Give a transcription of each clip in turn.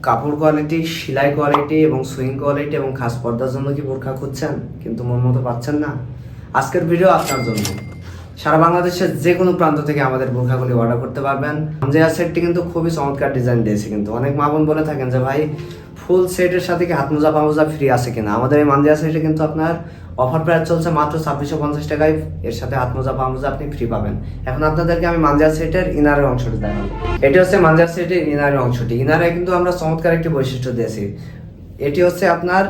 কাপড় কোয়ালিটি, সেলাই কোয়ালিটি এবং সুইং কোয়ালিটি এবং খাস পর্দার জন্য কি বোরখা খুঁজছেন কিন্তু মন মতো পাচ্ছেন না? আজকের ভিডিও আপনার জন্য। সারা বাংলাদেশের যে কোনো প্রান্ত থেকে আমাদের বোরখাগুলি অর্ডার করতে পারবেন। মানজিয়া সেটটি কিন্তু খুবই চমৎকার ডিজাইন দিয়েছে। কিন্তু অনেক মা বোন বলে থাকেন যে ভাই ফুল সেটের সাথে কি হাত মোজা পা মোজা ফ্রি আছে কিনা। আমাদের এই মানজিয়া সেটে কিন্তু আপনার অফার প্রাইস চলছে মাত্র 2650 টাকায়। এর সাথে হাত মোজা পা মোজা আপনি ফ্রি পাবেন। এখন আপনাদেরকে আমি মানজিয়া সেটের ইনারের অংশটি দেখাবো। এটি হচ্ছে মানজিয়া সেটের ইনারের অংশটি। ইনারে কিন্তু আমরা চমৎকার একটি বৈশিষ্ট্য দিয়েছি। এটি হচ্ছে আপনার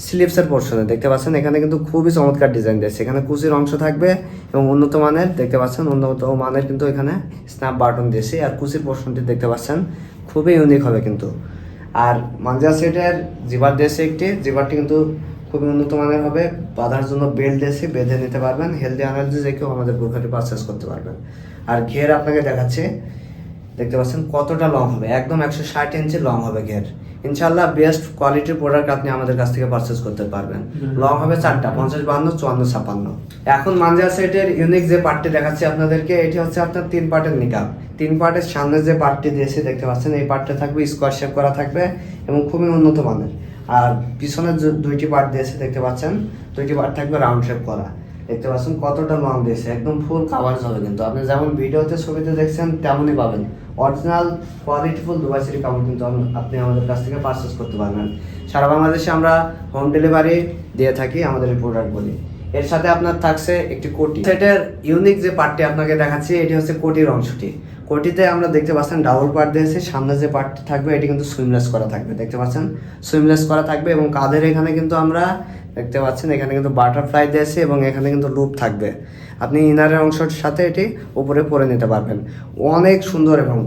স্লিভসের পোর্শনে দেখতে পাচ্ছেন, এখানে কিন্তু খুবই চমৎকার ডিজাইন দিয়েছে। এখানে কুচির অংশ থাকবে এবং উন্নত মানের দেখতে পাচ্ছেন, উন্নত মানের কিন্তু এখানে স্ন্যাপ বাটন দিয়েছে। আর কুচির পোর্শনটি দেখতে পাচ্ছেন খুবই ইউনিক হবে কিন্তু। আর মানজিয়া সেটের জিবার দিয়েছে একটি, জিবারটি কিন্তু খুবই উন্নত মানের হবে। বাঁধার জন্য বেল্ট দিয়েছে, বেঁধে নিতে পারবেন। হেলদি আনার্জি যে কেউ আমাদের বোরখাটি পারচেস করতে পারবেন। আর ঘের আপনাকে দেখাচ্ছে, দেখতে পাচ্ছেন কতটা লং হবে, একদম 160 ইঞ্চি লং হবে ঘের। ইনশাল্লাহ বেস্ট কোয়ালিটির প্রোডাক্ট আপনি আমাদের কাছ থেকে পারচেস করতে পারবেন। লং হবে 4টা, 50, 52, 54, 56। এখন মানজিয়া সেটের ইউনিক যে পার্টটি দেখাচ্ছি আপনাদেরকে, এটি হচ্ছে আপনার 3 পার্টের নিকাব। 3 পার্টের সামনে যে পার্টটি দিয়েছি দেখতে পাচ্ছেন, এই পার্টটা থাকবে স্কোয়ার শেপ করা থাকবে এবং খুবই উন্নত মানের। আর পিছনের যে 2টি পার্ট দিয়েছে দেখতে পাচ্ছেন, 2টি পার্ট থাকবে রাউন্ড শেপ করা। দেখতে পাচ্ছেন কতটা লং দিয়েছে, একদম ফুল কাভারেজ হবে কিন্তু। আপনি যেমন ভিডিওতে ছবিতে দেখছেন তেমনই পাবেন। অরিজিনাল কোয়ালিটিফুল দুবাই সিটি কাপড় কিন্তু আপনি আমাদের কাছ থেকে পারচেস করতে পারবেন। সারা বাংলাদেশে আমরা হোম ডেলিভারি দিয়ে থাকি আমাদের এই প্রোডাক্টগুলি। এর সাথে আপনার থাকছে একটি কোটি। সেটার ইউনিক যে পার্টটি আপনাকে দেখাচ্ছি, এটি হচ্ছে কোটির অংশটি। কোটিতে আমরা দেখতে পাচ্ছেন ডাবল পার্ট দিয়েছে। সামনে যে পার্টটি থাকবে এটি কিন্তু সুইমলেস করা থাকবে, দেখতে পাচ্ছেন সুইমলেস করা থাকবে। এবং কাঁধের এখানে কিন্তু আমরা দেখতে পাচ্ছেন এখানে কিন্তু বাটারফ্লাই দিয়েছে এবং এখানে কিন্তু লুপ থাকবে। আপনি ইনারের অংশের সাথে এটি উপরে পরে নিতে পারবেন। অনেক সুন্দর এবং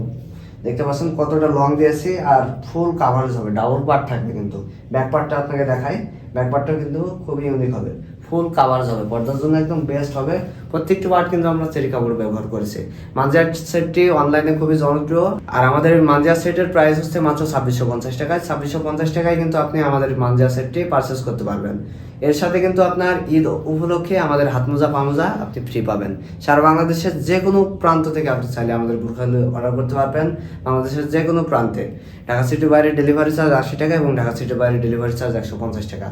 দেখতে পাচ্ছেন কতটা লং দিয়েছি। আর ফুল কাভারেজ হবে, ডাবল পার্ট থাকবে কিন্তু। ব্যাক পার্টটা আপনাকে দেখাই, ব্যাক পার্টটা কিন্তু খুবই ইউনিক হবে, ফুল কাভারেজ হবে, পর্দার জন্য একদম বেস্ট হবে। প্রত্যেকটি পার্ট কিন্তু আমরা চেরি কাপড় ব্যবহার করেছি। মানজিয়া সেটটি অনলাইনে খুবই জনপ্রিয়। আর আমাদের মানজিয়া সেটের প্রাইস হচ্ছে মাত্র 2650 টাকায়। 2650 টাকায় কিন্তু আপনি আমাদের মানজিয়া সেটটি পারচেস করতে পারবেন। এর সাথে কিন্তু আপনার ঈদ উপলক্ষে আমাদের হাত মোজা পা মোজা আপনি ফ্রি পাবেন। সারা বাংলাদেশের যে কোনো প্রান্ত থেকে আপনি চাইলে আমাদের বোরখাগুলো অর্ডার করতে পারবেন। বাংলাদেশের যে কোনো প্রান্তে। ঢাকা সিটির বাইরে ডেলিভারি চার্জ 80 টাকা এবং ঢাকা সিটির বাইরে ডেলিভারি চার্জ 150 টাকা।